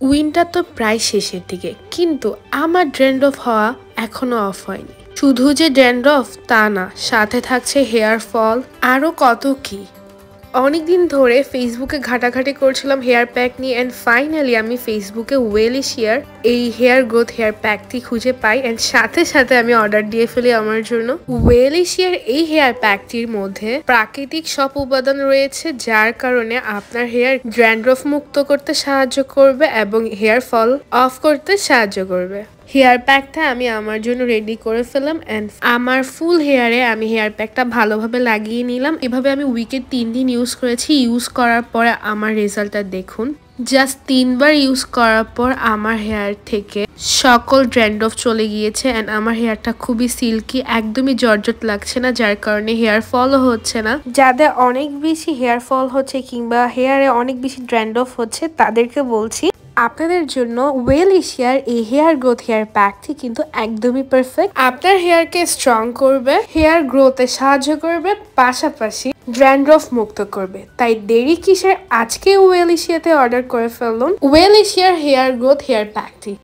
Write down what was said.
Winter তো প্রায় শেষের দিকে, কিন্তু আমার ড্যান্ড্রফ হওয়া এখনো অফ হয়নি। শুধু যে ড্যান্ড্রফ তা না, সাথে থাকছে হেয়ার ফল, আরো কত কি। অনেকদিন ধরে ফেসবুকে ঘাটাঘাটি করছিলাম হেয়ার প্যাক নিয়ে, অ্যান্ড ফাইনালি আমি ফেসবুকে ওয়েলিশিয়ার এই হেয়ার গ্রোথ হেয়ার প্যাকটি খুঁজে পাই, অ্যান্ড সাথে সাথে আমি অর্ডার দিয়ে ফেলি আমার জন্য। ওয়েলিশিয়ার এই হেয়ার প্যাকটির মধ্যে প্রাকৃতিক সব উপাদান রয়েছে, যার কারণে আপনার হেয়ার ড্যান্ড্রফ মুক্ত করতে সাহায্য করবে এবং হেয়ার ফল অফ করতে সাহায্য করবে। হেয়ার প্যাকটা আমি আমার জন্য রেডি করে ফেললাম, অ্যান্ড আমার ফুল হেয়ারে আমি হেয়ার প্যাকটা ভালোভাবে লাগিয়ে নিলাম। এভাবে আমি উইকে 3 দিন ইউজ করেছি। ইউজ করার পরে আমার রেজাল্টটা দেখুন। জাস্ট 3 বার ইউজ করার পর আমার হেয়ার থেকে সকল ড্যান্ড্রফ চলে গিয়েছে, অ্যান্ড আমার হেয়ারটা খুবই সিল্কি, একদমই জর্জট লাগছে না, যার কারণে হেয়ার ফলও হচ্ছে না। যাদের অনেক বেশি হেয়ার ফল হচ্ছে কিংবা হেয়ারে অনেক বেশি ড্যান্ড্রফ হচ্ছে তাদেরকে বলছি, আপনাদের জন্য ওয়েলিশিয়ার এই হেয়ার গ্রোথ হেয়ার প্যাকটি কিন্তু একদমই পারফেক্ট। আপনার হেয়ারকে স্ট্রং করবে, হেয়ার গ্রোথে সাহায্য করবে, পাশাপাশি ড্যান্ড্রফ মুক্ত করবে। তাই দেরি কিসের, আজকে ওয়েলিশিয়াতে অর্ডার করে ফেলুন ওয়েলিশিয়ার হেয়ার গ্রোথ হেয়ার প্যাকটি।